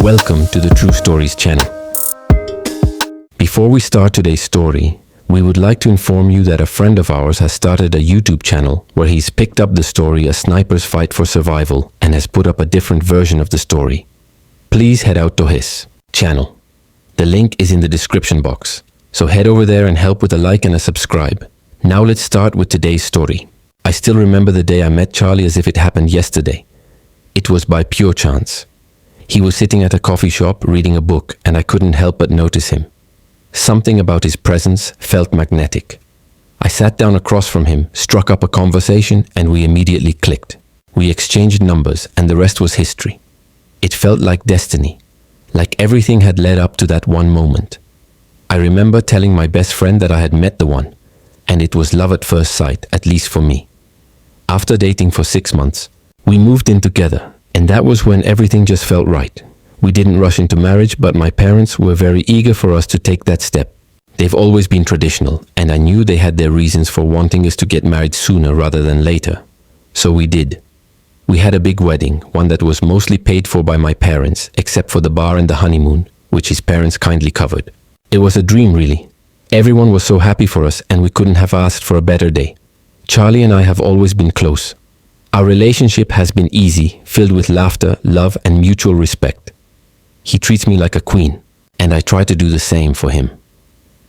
Welcome to the True Stories channel. Before we start today's story, we would like to inform you that a friend of ours has started a YouTube channel where he's picked up the story A Sniper's Fight for Survival and has put up a different version of the story. Please head out to his channel. The link is in the description box, so head over there and help with a like and a subscribe. Now let's start with today's story. I still remember the day I met Charlie as if it happened yesterday. It was by pure chance. He was sitting at a coffee shop reading a book and I couldn't help but notice him. Something about his presence felt magnetic. I sat down across from him, struck up a conversation, and we immediately clicked. We exchanged numbers and the rest was history. It felt like destiny, like everything had led up to that one moment. I remember telling my best friend that I had met the one, and it was love at first sight, at least for me. After dating for 6 months, we moved in together. And that was when everything just felt right. We didn't rush into marriage, but my parents were very eager for us to take that step. They've always been traditional, and I knew they had their reasons for wanting us to get married sooner rather than later. So we did. We had a big wedding, one that was mostly paid for by my parents, except for the bar and the honeymoon, which his parents kindly covered. It was a dream, really. Everyone was so happy for us, and we couldn't have asked for a better day. Charlie and I have always been close. Our relationship has been easy, filled with laughter, love, and mutual respect. He treats me like a queen, and I try to do the same for him.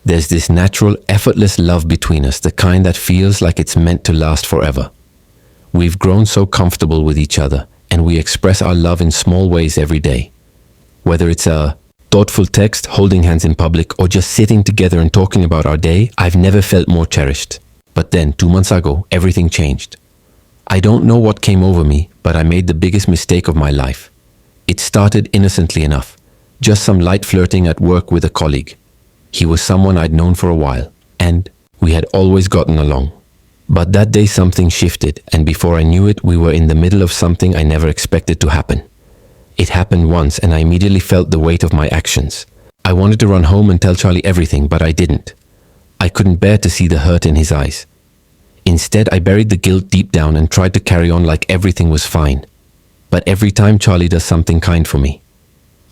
There's this natural, effortless love between us, the kind that feels like it's meant to last forever. We've grown so comfortable with each other, and we express our love in small ways every day. Whether it's a thoughtful text, holding hands in public, or just sitting together and talking about our day, I've never felt more cherished. But then, 2 months ago, everything changed. I don't know what came over me, but I made the biggest mistake of my life. It started innocently enough, just some light flirting at work with a colleague. He was someone I'd known for a while, and we had always gotten along. But that day something shifted, and before I knew it, we were in the middle of something I never expected to happen. It happened once, and I immediately felt the weight of my actions. I wanted to run home and tell Charlie everything, but I didn't. I couldn't bear to see the hurt in his eyes. Instead, I buried the guilt deep down and tried to carry on like everything was fine. But every time Charlie does something kind for me,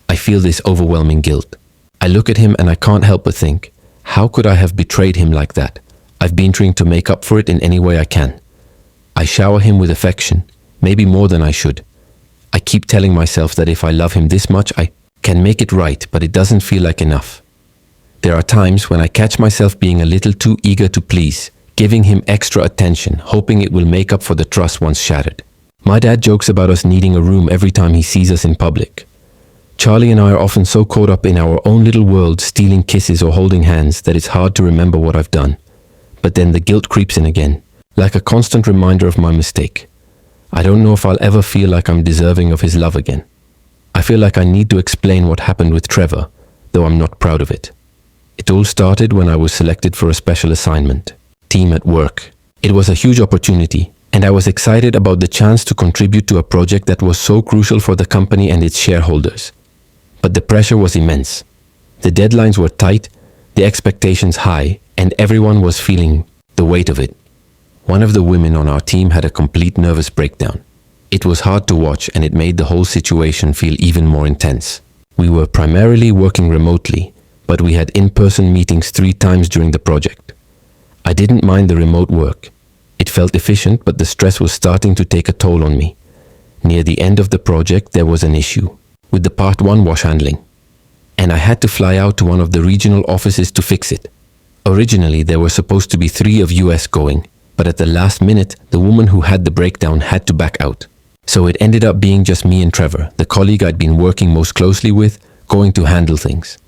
I feel this overwhelming guilt. I look at him and I can't help but think, how could I have betrayed him like that? I've been trying to make up for it in any way I can. I shower him with affection, maybe more than I should. I keep telling myself that if I love him this much, I can make it right, but it doesn't feel like enough. There are times when I catch myself being a little too eager to please, giving him extra attention, hoping it will make up for the trust once shattered. My dad jokes about us needing a room every time he sees us in public. Charlie and I are often so caught up in our own little world, stealing kisses or holding hands, that it's hard to remember what I've done. But then the guilt creeps in again, like a constant reminder of my mistake. I don't know if I'll ever feel like I'm deserving of his love again. I feel like I need to explain what happened with Trevor, though I'm not proud of it. It all started when I was selected for a special assignment. Team at work. It was a huge opportunity, and I was excited about the chance to contribute to a project that was so crucial for the company and its shareholders. But the pressure was immense. The deadlines were tight, the expectations high, and everyone was feeling the weight of it. One of the women on our team had a complete nervous breakdown. It was hard to watch, and it made the whole situation feel even more intense. We were primarily working remotely, but we had in-person meetings 3 times during the project. I didn't mind the remote work. It felt efficient, but the stress was starting to take a toll on me. Near the end of the project, there was an issue with the Part 1 wash handling, and I had to fly out to one of the regional offices to fix it. Originally, there were supposed to be 3 of US going, but at the last minute, the woman who had the breakdown had to back out. So it ended up being just me and Trevor, the colleague I'd been working most closely with, going to handle things.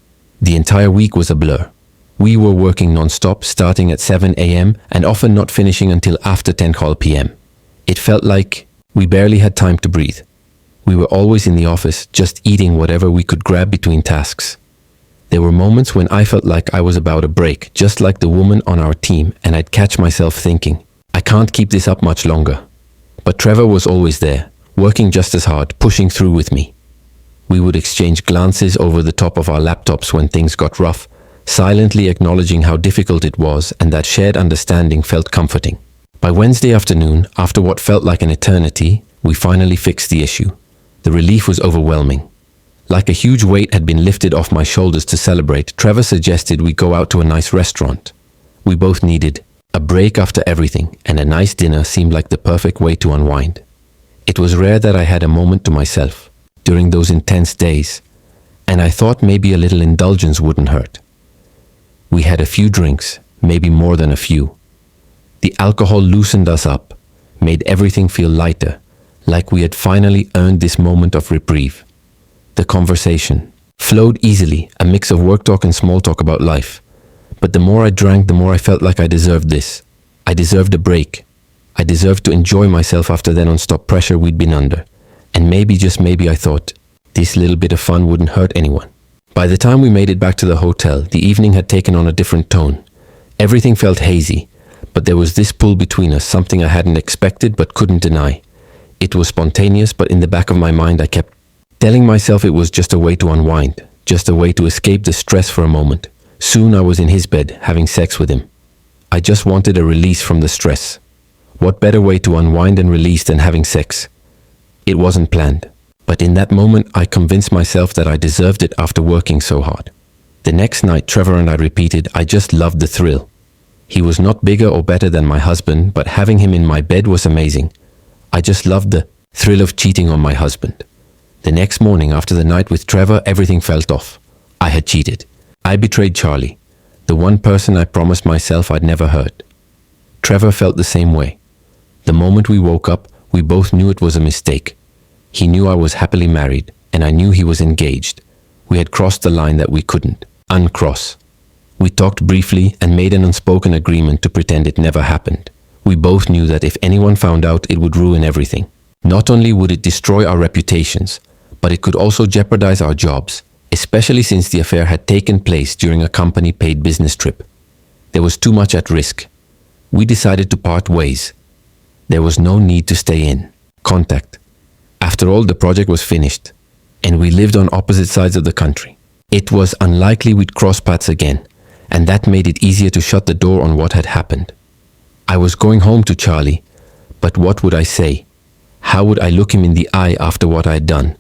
The entire week was a blur. We were working non-stop, starting at 7 a.m. and often not finishing until after 10 p.m. It felt like we barely had time to breathe. We were always in the office, just eating whatever we could grab between tasks. There were moments when I felt like I was about to break, just like the woman on our team, and I'd catch myself thinking, I can't keep this up much longer. But Trevor was always there, working just as hard, pushing through with me. We would exchange glances over the top of our laptops when things got rough, silently acknowledging how difficult it was, and that shared understanding felt comforting. By Wednesday afternoon, after what felt like an eternity, we finally fixed the issue. The relief was overwhelming. Like a huge weight had been lifted off my shoulders to celebrate, Trevor suggested we go out to a nice restaurant. We both needed a break after everything, and a nice dinner seemed like the perfect way to unwind. It was rare that I had a moment to myself during those intense days, and I thought maybe a little indulgence wouldn't hurt. We had a few drinks, maybe more than a few. The alcohol loosened us up, made everything feel lighter, like we had finally earned this moment of reprieve. The conversation flowed easily, a mix of work talk and small talk about life. But the more I drank, the more I felt like I deserved this. I deserved a break. I deserved to enjoy myself after the non-stop pressure we'd been under. And maybe, just maybe, I thought, this little bit of fun wouldn't hurt anyone. By the time we made it back to the hotel, the evening had taken on a different tone. Everything felt hazy, but there was this pull between us, something I hadn't expected but couldn't deny. It was spontaneous, but in the back of my mind I kept telling myself it was just a way to unwind, just a way to escape the stress for a moment. Soon I was in his bed, having sex with him. I just wanted a release from the stress. What better way to unwind and release than having sex? It wasn't planned, but in that moment I convinced myself that I deserved it after working so hard. The next night, Trevor and I repeated, I just loved the thrill. He was not bigger or better than my husband, but having him in my bed was amazing. I just loved the thrill of cheating on my husband. The next morning, after the night with Trevor, everything felt off. I had cheated. I betrayed Charlie, the one person I promised myself I'd never hurt. Trevor felt the same way. The moment we woke up, we both knew it was a mistake. He knew I was happily married, and I knew he was engaged. We had crossed the line that we couldn't uncross. We talked briefly and made an unspoken agreement to pretend it never happened. We both knew that if anyone found out, it would ruin everything. Not only would it destroy our reputations, but it could also jeopardize our jobs, especially since the affair had taken place during a company-paid business trip. There was too much at risk. We decided to part ways. There was no need to stay in contact. After all, the project was finished, and we lived on opposite sides of the country. It was unlikely we'd cross paths again, and that made it easier to shut the door on what had happened. I was going home to Charlie, but what would I say? How would I look him in the eye after what I had done?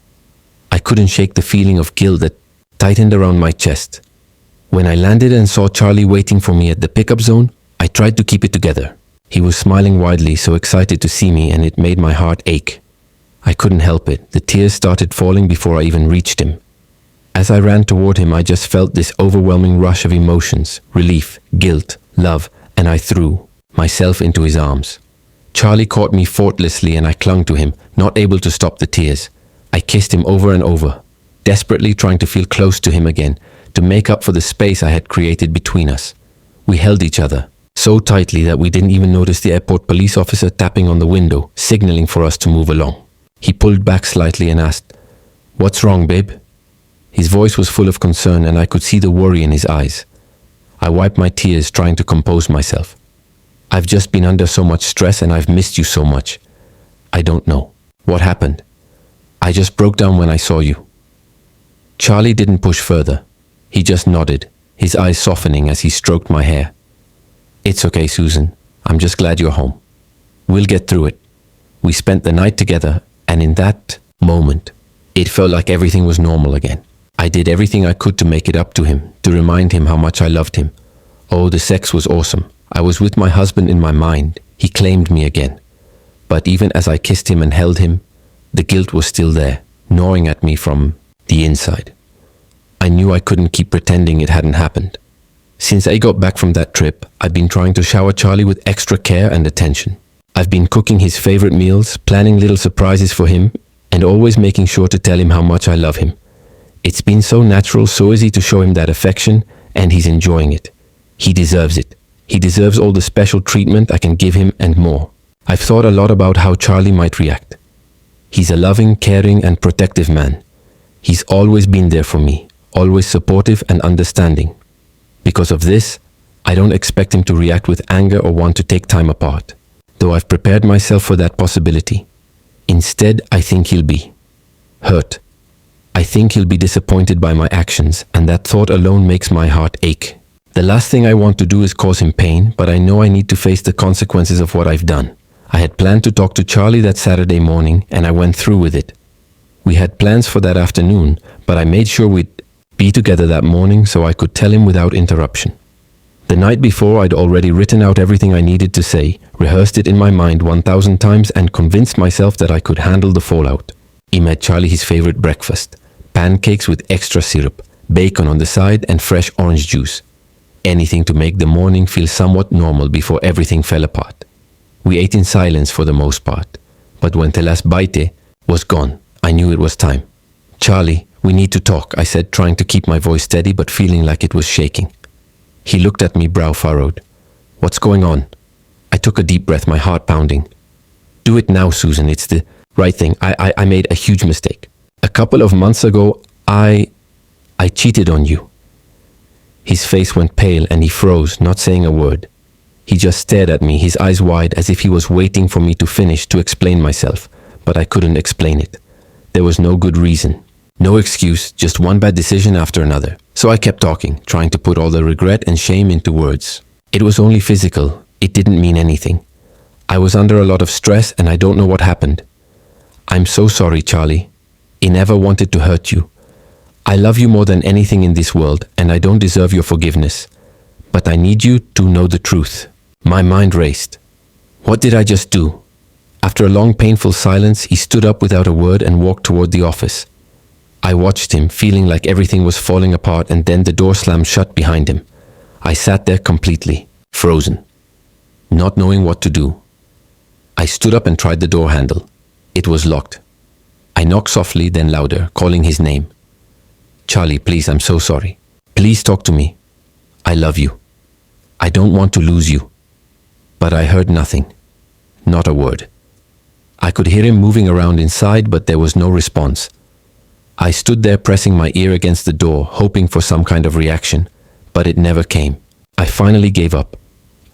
I couldn't shake the feeling of guilt that tightened around my chest. When I landed and saw Charlie waiting for me at the pickup zone, I tried to keep it together. He was smiling widely, so excited to see me, and it made my heart ache. I couldn't help it. The tears started falling before I even reached him. As I ran toward him, I just felt this overwhelming rush of emotions, relief, guilt, love, and I threw myself into his arms. Charlie caught me effortlessly and I clung to him, not able to stop the tears. I kissed him over and over, desperately trying to feel close to him again, to make up for the space I had created between us. We held each other so tightly that we didn't even notice the airport police officer tapping on the window, signaling for us to move along. He pulled back slightly and asked, "What's wrong, babe?" His voice was full of concern and I could see the worry in his eyes. I wiped my tears, trying to compose myself. "I've just been under so much stress and I've missed you so much. I don't know. What happened? I just broke down when I saw you." Charlie didn't push further. He just nodded, his eyes softening as he stroked my hair. "It's okay, Susan. I'm just glad you're home. We'll get through it." We spent the night together, and in that moment, it felt like everything was normal again. I did everything I could to make it up to him, to remind him how much I loved him. Oh, the sex was awesome. I was with my husband in my mind. He claimed me again. But even as I kissed him and held him, the guilt was still there, gnawing at me from the inside. I knew I couldn't keep pretending it hadn't happened. Since I got back from that trip, I've been trying to shower Charlie with extra care and attention. I've been cooking his favorite meals, planning little surprises for him, and always making sure to tell him how much I love him. It's been so natural, so easy to show him that affection, and he's enjoying it. He deserves it. He deserves all the special treatment I can give him and more. I've thought a lot about how Charlie might react. He's a loving, caring, and protective man. He's always been there for me, always supportive and understanding. Because of this, I don't expect him to react with anger or want to take time apart, though I've prepared myself for that possibility. Instead, I think he'll be hurt. I think he'll be disappointed by my actions, and that thought alone makes my heart ache. The last thing I want to do is cause him pain, but I know I need to face the consequences of what I've done. I had planned to talk to Charlie that Saturday morning, and I went through with it. We had plans for that afternoon, but I made sure we'd be together that morning so I could tell him without interruption. The night before, I'd already written out everything I needed to say, rehearsed it in my mind 1,000 times, and convinced myself that I could handle the fallout. He made Charlie his favorite breakfast: pancakes with extra syrup, bacon on the side, and fresh orange juice. Anything to make the morning feel somewhat normal before everything fell apart. We ate in silence for the most part, but when the last bite was gone, I knew it was time. "Charlie, we need to talk," I said, trying to keep my voice steady but feeling like it was shaking. He looked at me, brow furrowed. "What's going on?" I took a deep breath, my heart pounding. "Do it now, Susan. It's the right thing. I made a huge mistake. A couple of months ago, I cheated on you." His face went pale and he froze, not saying a word. He just stared at me, his eyes wide, as if he was waiting for me to finish to explain myself, but I couldn't explain it. There was no good reason. No excuse, just one bad decision after another. So I kept talking, trying to put all the regret and shame into words. It was only physical. It didn't mean anything. I was under a lot of stress and I don't know what happened. "I'm so sorry, Charlie. I never wanted to hurt you. I love you more than anything in this world and I don't deserve your forgiveness. But I need you to know the truth." My mind raced. What did I just do? After a long, painful silence, he stood up without a word and walked toward the office. I watched him, feeling like everything was falling apart, and then the door slammed shut behind him. I sat there completely frozen, not knowing what to do. I stood up and tried the door handle. It was locked. I knocked softly, then louder, calling his name. "Charlie, please, I'm so sorry. Please talk to me. I love you. I don't want to lose you." But I heard nothing. Not a word. I could hear him moving around inside, but there was no response. I stood there pressing my ear against the door, hoping for some kind of reaction, but it never came. I finally gave up.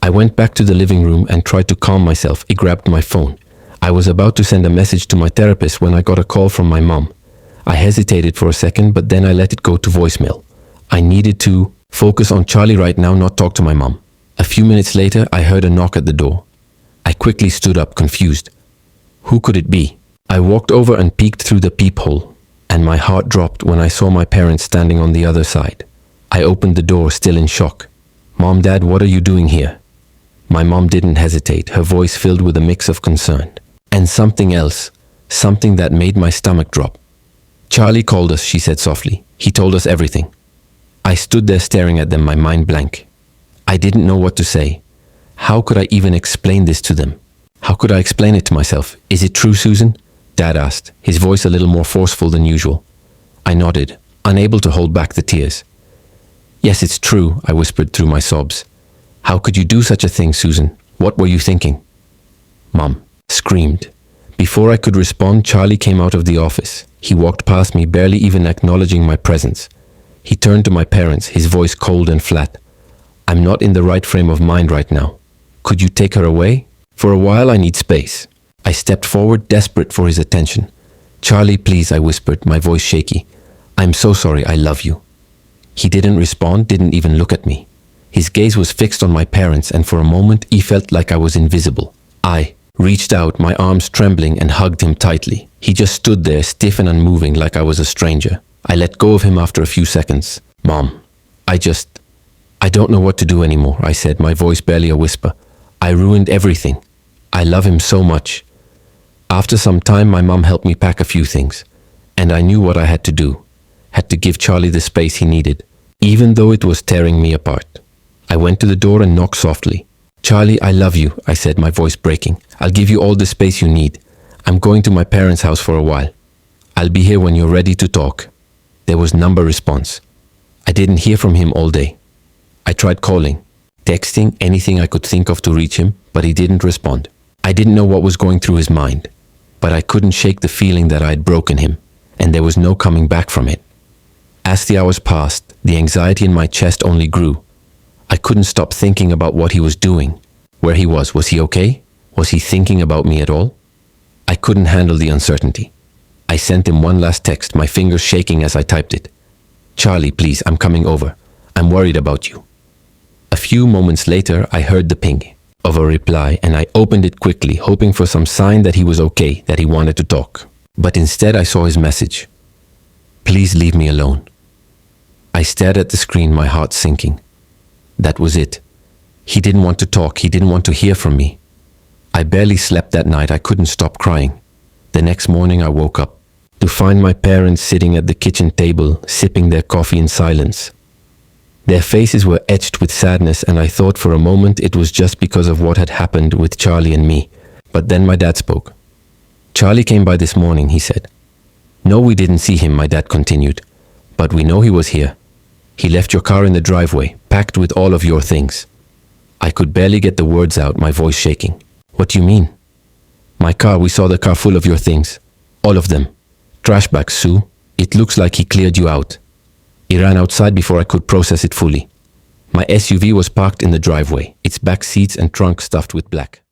I went back to the living room and tried to calm myself. I grabbed my phone. I was about to send a message to my therapist when I got a call from my mom. I hesitated for a second, but then I let it go to voicemail. I needed to focus on Charlie right now, not talk to my mom. A few minutes later, I heard a knock at the door. I quickly stood up, confused. Who could it be? I walked over and peeked through the peephole, and my heart dropped when I saw my parents standing on the other side. I opened the door, still in shock. "Mom, Dad, what are you doing here?" My mom didn't hesitate, her voice filled with a mix of concern. And something else, something that made my stomach drop. "Charlie called us," she said softly. "He told us everything." I stood there staring at them, my mind blank. I didn't know what to say. How could I even explain this to them? How could I explain it to myself? "Is it true, Susan?" Dad asked, his voice a little more forceful than usual. I nodded, unable to hold back the tears. "Yes, it's true," I whispered through my sobs. "How could you do such a thing, Susan? What were you thinking?" Mom screamed. Before I could respond, Charlie came out of the office. He walked past me, barely even acknowledging my presence. He turned to my parents, his voice cold and flat. "I'm not in the right frame of mind right now. Could you take her away? For a while I need space." I stepped forward, desperate for his attention. "Charlie, please," I whispered, my voice shaky. "I'm so sorry, I love you." He didn't respond, didn't even look at me. His gaze was fixed on my parents, and for a moment he felt like I was invisible. I reached out, my arms trembling, and hugged him tightly. He just stood there, stiff and unmoving, like I was a stranger. I let go of him after a few seconds. "Mom, I don't know what to do anymore," I said, my voice barely a whisper. "I ruined everything. I love him so much." After some time, my mom helped me pack a few things, and I knew what I had to do. Had to give Charlie the space he needed, even though it was tearing me apart. I went to the door and knocked softly. "Charlie, I love you," I said, my voice breaking. "I'll give you all the space you need. I'm going to my parents' house for a while. I'll be here when you're ready to talk." There was no response. I didn't hear from him all day. I tried calling, texting, anything I could think of to reach him, but he didn't respond. I didn't know what was going through his mind, but I couldn't shake the feeling that I had broken him, and there was no coming back from it. As the hours passed, the anxiety in my chest only grew. I couldn't stop thinking about what he was doing, where he was. Was he okay? Was he thinking about me at all? I couldn't handle the uncertainty. I sent him one last text, my fingers shaking as I typed it. "Charlie, please, I'm coming over. I'm worried about you." A few moments later, I heard the ping of a reply, and I opened it quickly, hoping for some sign that he was okay, that he wanted to talk. But instead, I saw his message. Please leave me alone. I stared at the screen, my heart sinking. That was it. He didn't want to talk. He didn't want to hear from me. I barely slept that night. I couldn't stop crying. The next morning I woke up to find my parents sitting at the kitchen table, sipping their coffee in silence. Their faces were etched with sadness, and I thought for a moment it was just because of what had happened with Charlie and me. But then my dad spoke. Charlie came by this morning, he said. No, we didn't see him, my dad continued. But we know he was here. He left your car in the driveway, packed with all of your things. I could barely get the words out, my voice shaking. What do you mean? My car, we saw the car full of your things. All of them. Trash bags, Sue. It looks like he cleared you out. He ran outside before I could process it fully. My SUV was parked in the driveway, its back seats and trunk stuffed with black.